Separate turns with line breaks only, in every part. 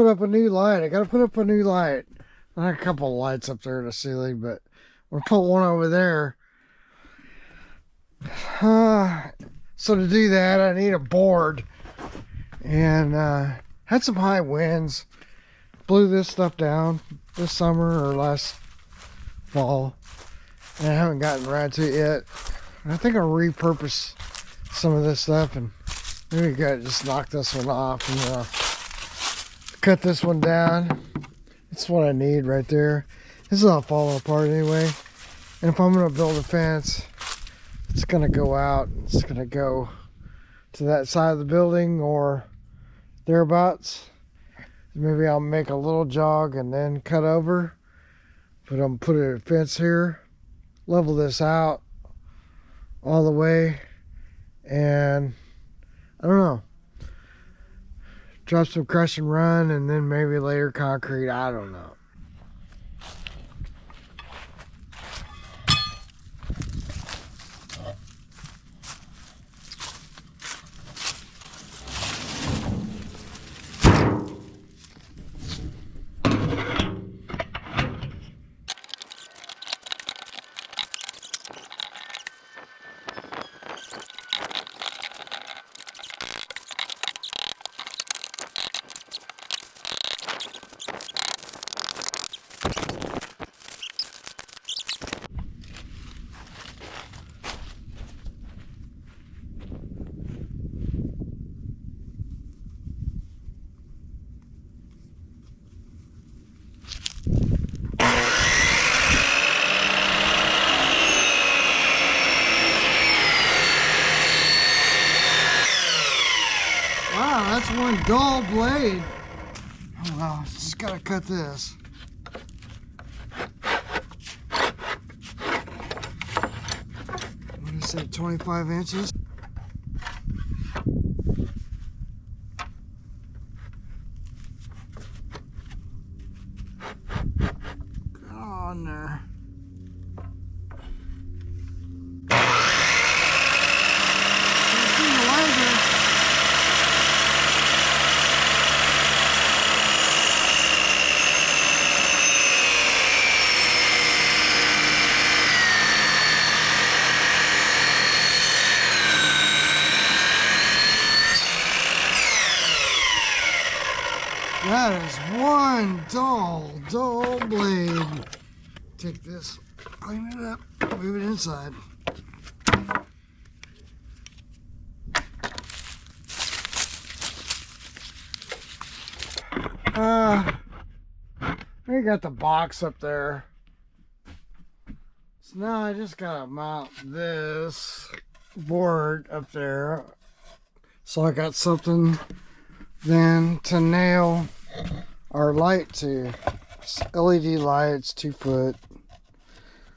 put up a new light. I gotta put up a new light. I have a couple of lights up there in the ceiling, but we'll put one over there. So to do that, I need a board. And had some high winds. Blew this stuff down this summer or last fall. And I haven't gotten around to it yet. I think I'll repurpose some of this stuff and maybe just knock this one off and cut this one down. That's what I need right there. This is all falling apart anyway. And if I'm going to build a fence, it's going to go out. It's going to go to that side of the building or thereabouts. Maybe I'll make a little jog and then cut over. But I'm going to put a fence here, level this out all the way, and I don't know, drop some crush and run, and then maybe later concrete. I don't know. Wow, that's one dull blade. Oh well, just gotta cut this. What did I say, 25 inches? Get on there. That is one dull blade. Take this, clean it up, move it inside. I got the box up there. So now I just gotta mount this board up there. So I got something then to nail our light to. It's LED lights, 2 foot.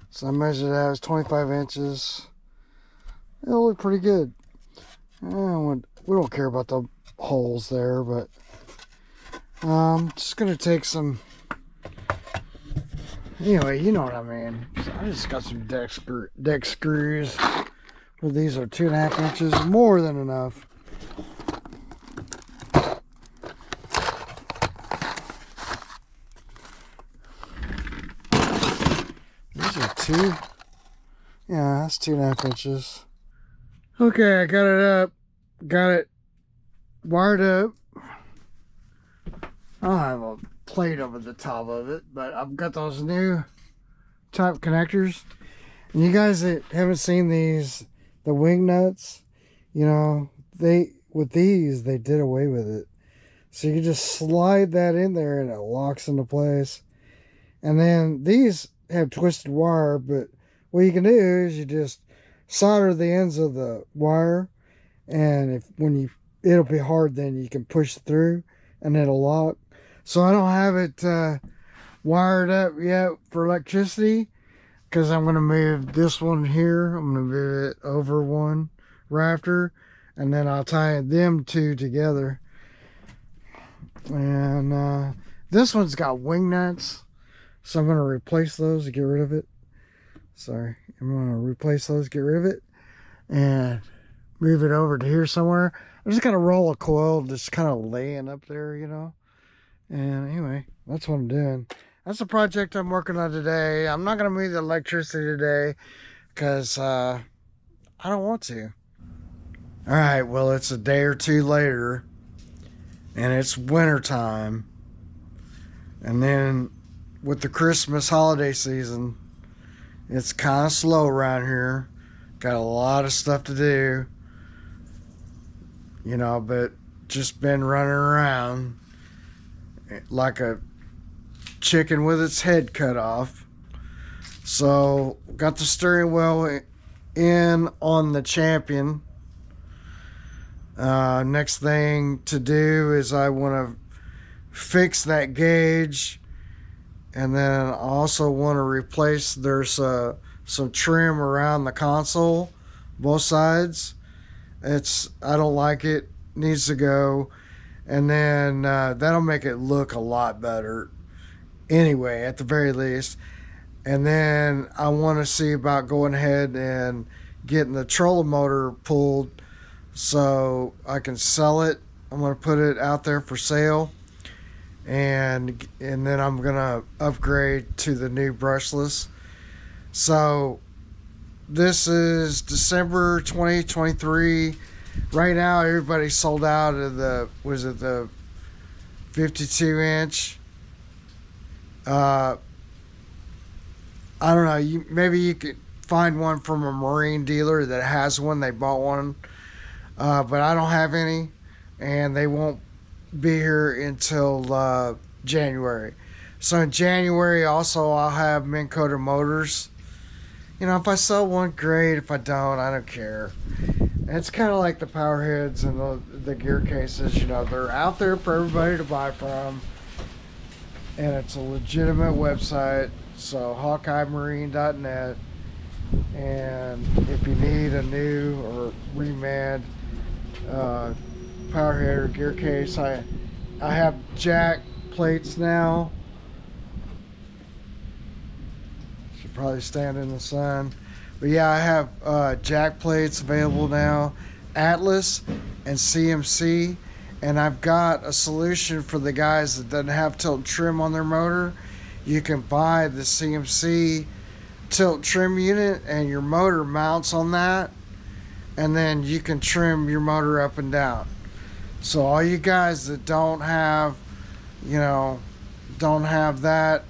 So I measured that, it was 25 inches. It'll look pretty good. We don't care about the holes there, but I'm just gonna take some, anyway, you know what I mean. So I just got some deck screws. Well, these are 2.5 inches, more than enough. These are 2. Yeah, that's 2.5 inches. Okay, I got it up. Got it wired up. I don't have a plate over the top of it, but I've got those new type connectors. And you guys that haven't seen these, the wing nuts, you know, with these they did away with it. So you can just slide that in there and it locks into place. And then these have twisted wire, but what you can do is you just solder the ends of the wire, and it'll be hard, then you can push through and it'll lock. So I don't have it wired up yet for electricity, because I'm going to move this one here. I'm going to move it over one rafter, and then I'll tie them two together. And this one's got wing nuts, so I'm going to replace those to get rid of it. Sorry, I'm going to replace those, get rid of it, and move it over to here somewhere. I just got to roll a coil just kind of laying up there, you know. And anyway, that's what I'm doing. That's the project I'm working on today. I'm not going to move the electricity today because I don't want to. All right, well, it's a day or two later, and it's winter time. And then with the Christmas holiday season, it's kind of slow around here. Got a lot of stuff to do, but just been running around like a chicken with its head cut off. So, got the steering wheel in on the Champion. Next thing to do is I want to fix that gauge, and then I also want to replace, there's some trim around the console, both sides. I don't like it, needs to go, and then that'll make it look a lot better anyway, at the very least. And then I want to see about going ahead and getting the trolling motor pulled so I can sell it. I'm going to put it out there for sale, and then I'm going to upgrade to the new brushless. So this is December 2023. Right now everybody's sold out of the 52 inch. I don't know, maybe you could find one from a marine dealer that has one. They bought one, but I don't have any, and they won't be here until January. So in January also I'll have Minn Kota motors. If I sell one, great. If I don't care. It's kind of like the power heads and the gear cases. They're out there for everybody to buy from, and it's a legitimate website. So HawkeyeMarine.net. And if you need a new or reman power head or gear case, I have jack plates now. Should probably stand in the sun. But yeah, I have jack plates available now, Atlas and CMC, and I've got a solution for the guys that doesn't have tilt trim on their motor. You can buy the CMC tilt trim unit, and your motor mounts on that, and then you can trim your motor up and down. So all you guys that don't have that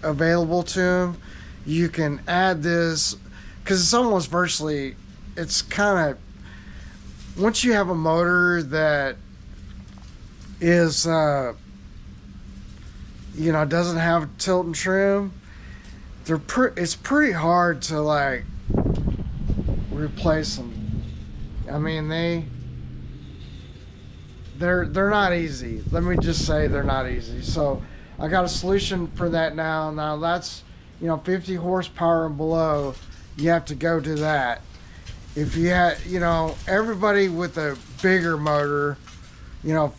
available to them, you can add this, because it's almost virtually, it's kind of, once you have a motor that is doesn't have tilt and trim, it's pretty hard to like replace them. I mean, they're not easy. Let me just say they're not easy. So I got a solution for that now. Now that's 50 horsepower and below, you have to go to that. If you had, everybody with a bigger motor, 50s,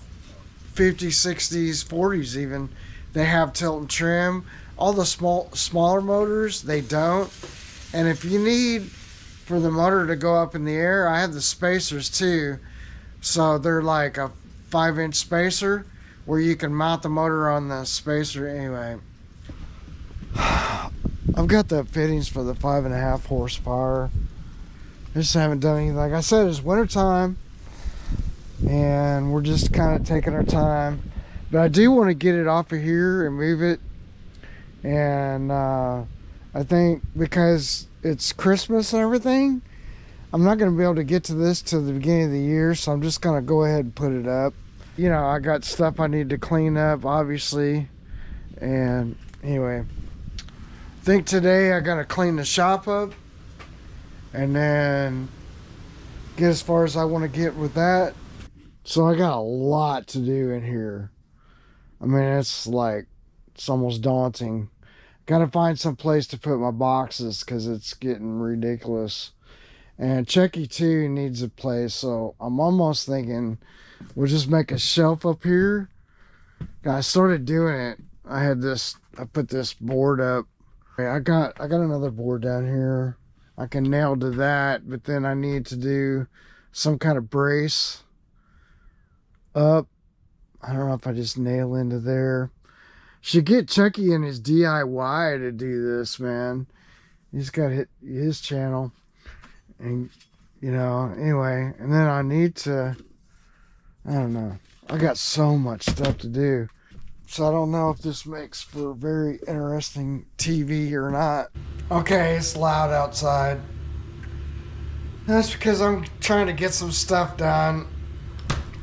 60s, 40s even, they have tilt and trim. All the smaller motors, they don't. And if you need for the motor to go up in the air, I have the spacers too. So they're like a 5-inch spacer where you can mount the motor on the spacer. Anyway, I've got the fittings for the 5.5 horsepower. Just haven't done anything. Like I said, it's winter time, and we're just kind of taking our time. But I do want to get it off of here and move it. And I think because it's Christmas and everything, I'm not going to be able to get to this till the beginning of the year. So I'm just going to go ahead and put it up. I got stuff I need to clean up, obviously. And anyway, I think today I got to clean the shop up, and then get as far as I want to get with that. So I got a lot to do in here. I mean, it's almost daunting. Got to find some place to put my boxes because it's getting ridiculous. And Chucky too needs a place, so I'm almost thinking we'll just make a shelf up here. I started doing it. I put this board up. I got another board down here. I can nail to that, but then I need to do some kind of brace up. I don't know if I just nail into there. Should get Chucky in his DIY to do this, man. He's got his channel. And, you know, anyway. And then I need to, I don't know. I got so much stuff to do. So I don't know if this makes for very interesting TV or not. Okay, it's loud outside. That's because I'm trying to get some stuff done.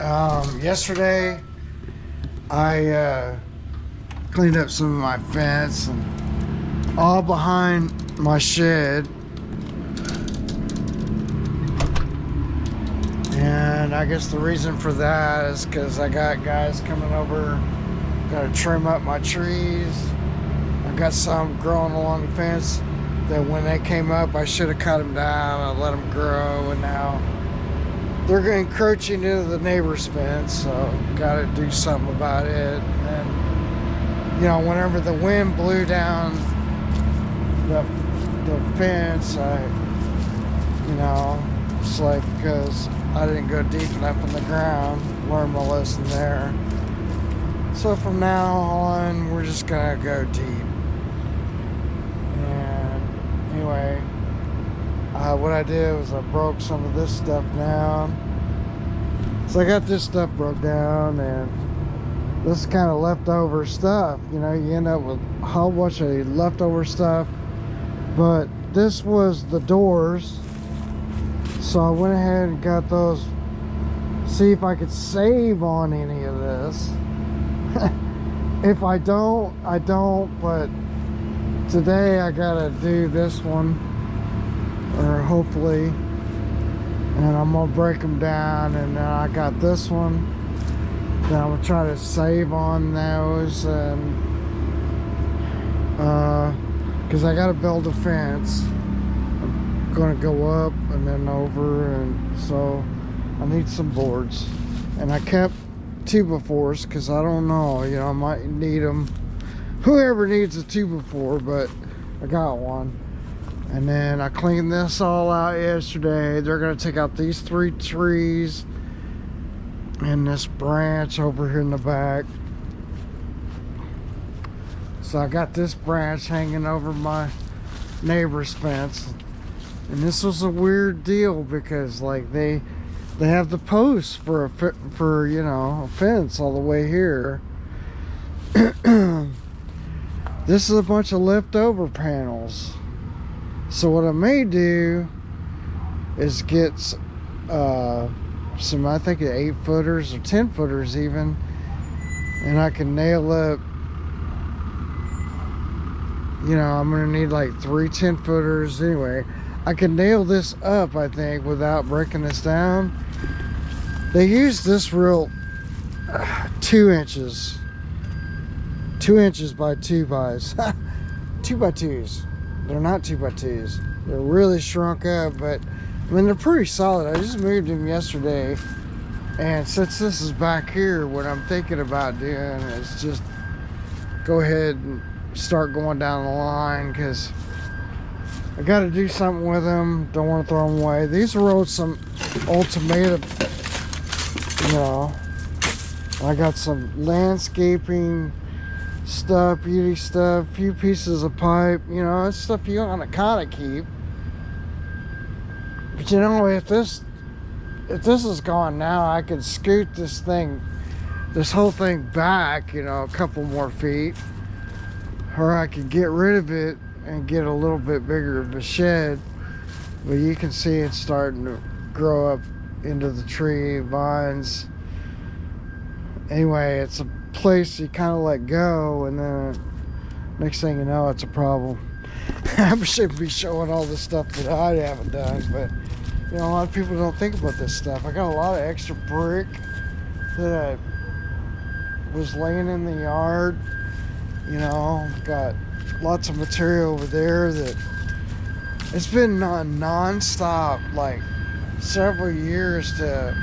Yesterday, I cleaned up some of my fence and all behind my shed. And I guess the reason for that is because I got guys coming over, got to trim up my trees. I got some growing along the fence that when they came up, I should have cut them down. I let them grow, and now they're encroaching into the neighbor's fence, so got to do something about it. And, you know, whenever the wind blew down the fence, you know, it's like because I didn't go deep enough in the ground, learned my lesson there. So from now on, we're just gonna go deep. And anyway, what I did was I broke some of this stuff down. So I got this stuff broke down, and this is kind of leftover stuff. You know, you end up with a whole bunch of leftover stuff. But this was the doors. So I went ahead and got those, see if I could save on any of this. If I don't, I don't, but today I gotta do this one, or hopefully, and I'm gonna break them down. And then I got this one, then I'm gonna try to save on those, and because I gotta build a fence. Going to go up and then over, and so I need some boards. And I kept 2x4s because I don't know, you know, I might need them. Whoever needs a 2x4, but I got one. And then I cleaned this all out yesterday. They're going to take out these 3 trees and this branch over here in the back. So I got this branch hanging over my neighbor's fence. And this was a weird deal because, like, they have the posts for you know, a fence all the way here. This is a bunch of leftover panels. So what I may do is get some, I think 8-footers or 10-footers even, and I can nail up. You know, I'm gonna need like 3 10-footers anyway. I can nail this up, I think, without breaking this down. They use this real 2 inches. 2 inches by 2 bys. 2x2s. They're not 2x2s. They're really shrunk up, but I mean, they're pretty solid. I just moved them yesterday. And since this is back here, what I'm thinking about doing is just go ahead and start going down the line, because I got to do something with them. Don't want to throw them away. These are some old tomato, you know. I got some landscaping stuff, beauty stuff, a few pieces of pipe, you know, it's stuff you want to kind of keep. But you know, if this is gone now, I could scoot this whole thing back, you know, a couple more feet, or I could get rid of it and get a little bit bigger of a shed. But you can see it's starting to grow up into the tree vines. Anyway, it's a place you kind of let go, and then next thing you know, it's a problem. I shouldn't be showing all the stuff that I haven't done, but you know, a lot of people don't think about this stuff. I got a lot of extra brick that I was laying in the yard. You know, got lots of material over there that it's been non-stop, like several years to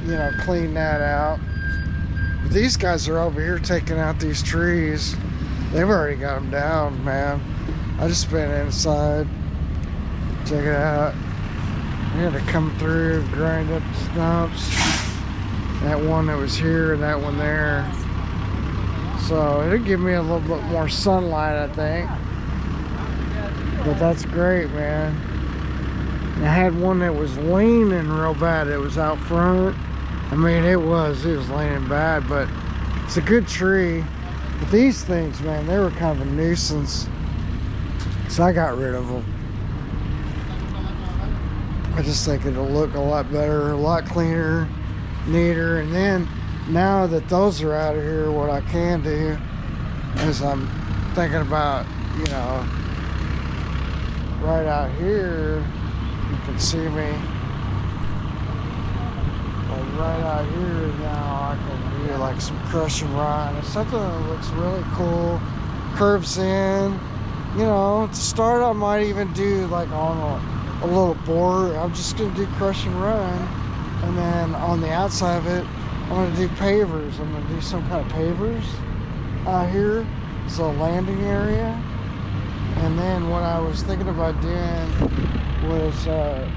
you know, clean that out. But these guys are over here taking out these trees. They've already got them down, man. I just been inside. Check it out. I had to come through, grind up the stumps, that one that was here and that one there. So it'll give me a little bit more sunlight, I think. But that's great, man. I had one that was leaning real bad. It was out front. I mean, it was leaning bad, but it's a good tree. But these things, man, they were kind of a nuisance. So I got rid of them. I just think it'll look a lot better, a lot cleaner, neater. And then now that those are out of here, what I can do is I'm thinking about, you know, right out here, you can see me. Like right out here now, I can do like some crush and run. It's something that looks really cool, curves in. You know, to start, I might even do like on a little board. I'm just gonna do crush and run, and then on the outside of it, I'm gonna do pavers. I'm gonna do some kind of pavers out here, so a landing area. And then what I was thinking about doing was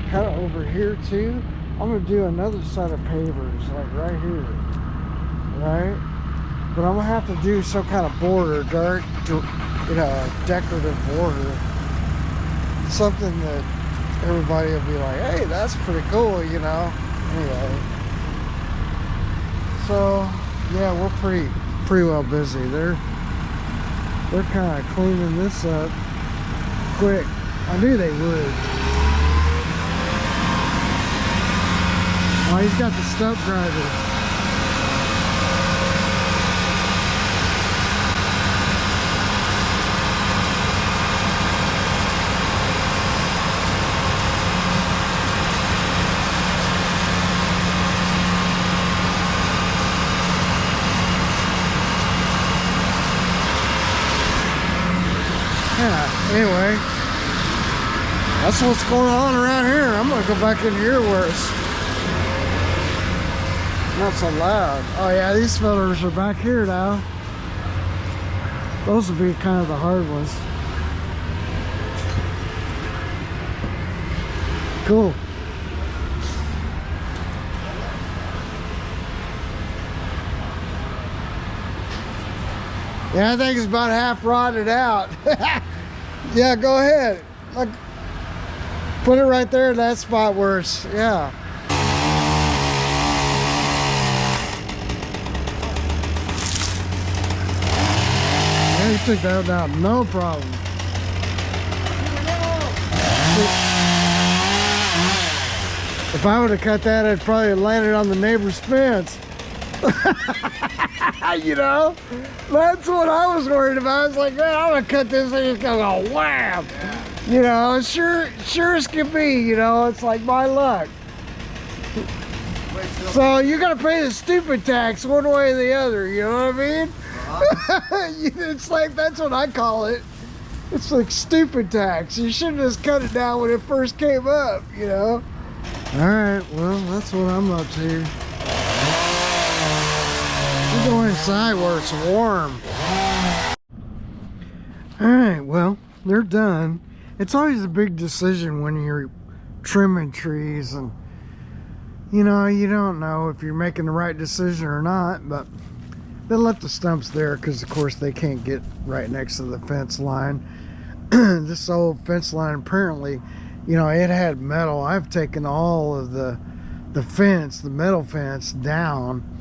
kind of over here too. I'm gonna do another set of pavers, like right here, right? But I'm gonna have to do some kind of border, dark, you know, decorative border, something that everybody will be like, hey, that's pretty cool, you know. Anyway, so yeah, we're pretty well busy. They're kind of cleaning this up quick. I knew they would. Oh, he's got the stump grinder. Yeah, anyway, that's what's going on around here. I'm gonna go back in here where it's not so loud. Oh yeah, these fellers are back here now. Those will be kind of the hard ones. Cool. Yeah, I think it's about half rotted out. Yeah, go ahead. Look, put it right there in that spot where it's, yeah. Yeah, you took that down, no problem. If I would have cut that, I'd probably have landed on the neighbor's fence. You know, that's what I was worried about. I was like, man, I'm gonna cut this and it's gonna go wham. You know, sure as can be. You know, it's like my luck. So you gotta pay the stupid tax one way or the other. You know what I mean? It's like, that's what I call it. It's like stupid tax. You shouldn't just cut it down when it first came up. You know. All right, well, that's what I'm up to. Go inside where it's warm. Alright, well, they're done. It's always a big decision when you're trimming trees, and you know, you don't know if you're making the right decision or not, but they left the stumps there because of course they can't get right next to the fence line. This old fence line, apparently, you know, it had metal. I've taken all of the fence, the metal fence, down.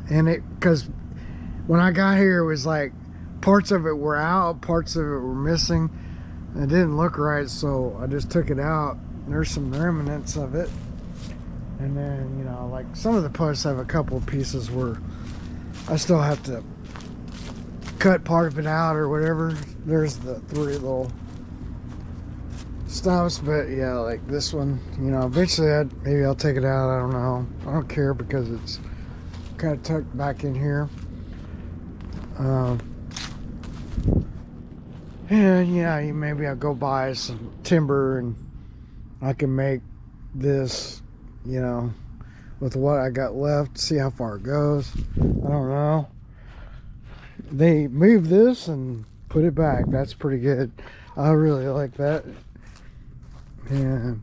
And it, because when I got here, it was like parts of it were out, parts of it were missing. It didn't look right, so I just took it out. There's some remnants of it. And then, you know, like some of the posts have a couple of pieces where I still have to cut part of it out or whatever. There's the 3 little stumps, but yeah, like this one, you know, eventually maybe I'll take it out. I don't know. I don't care because it's kind of tucked back in here. And yeah, maybe I'll go buy some timber and I can make this, you know, with what I got left, see how far it goes. I don't know. They moved this and put it back. That's pretty good. I really like that. And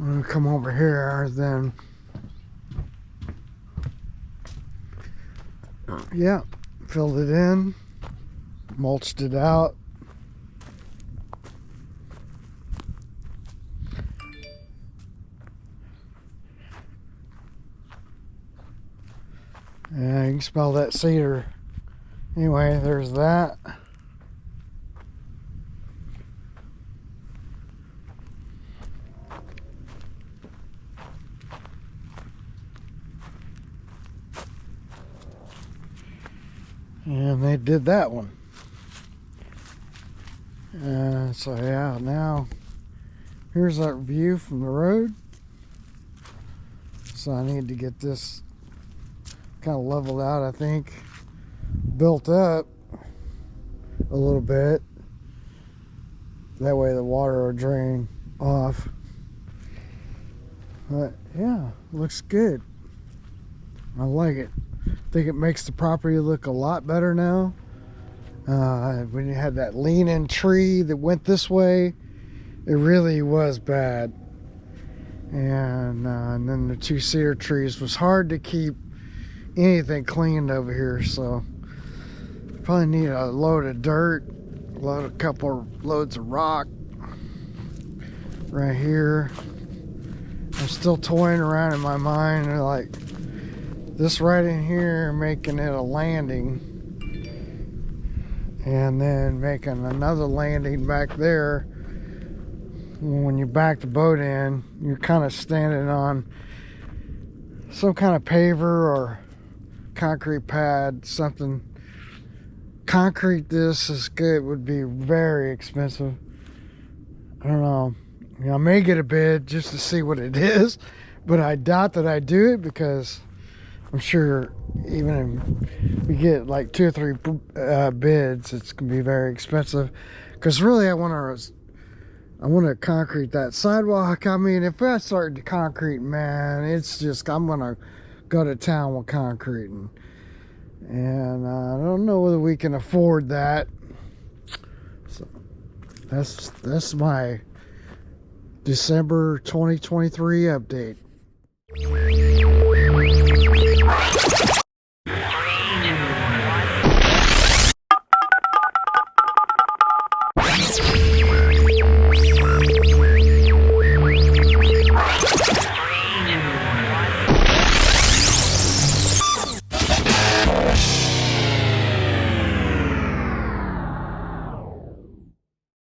I'm gonna come over here, then yeah, filled it in, mulched it out. Yeah, you can smell that cedar. Anyway, there's that. And they did that one. So yeah, now here's our view from the road. So I need to get this kind of leveled out, I think. Built up a little bit. That way the water will drain off. But yeah, looks good. I like it. I think it makes the property look a lot better now. When you had that leaning tree that went this way, it really was bad. And then the two cedar trees was hard to keep anything cleaned over here. So probably need a load of dirt, a couple loads of rock right here. I'm still toying around in my mind, like this right in here, making it a landing, and then making another landing back there. When you back the boat in, you're kind of standing on some kind of paver or concrete pad, something. Concrete this is good, would be very expensive. I don't know. I may get a bid just to see what it is, but I doubt that I do it, because I'm sure even if we get like 2 or 3 bids, it's gonna be very expensive. Because really, I want to concrete that sidewalk. I mean, if I start to concrete, man, it's just, I'm gonna go to town with concreting, and I don't know whether we can afford that. So that's my December 2023 update.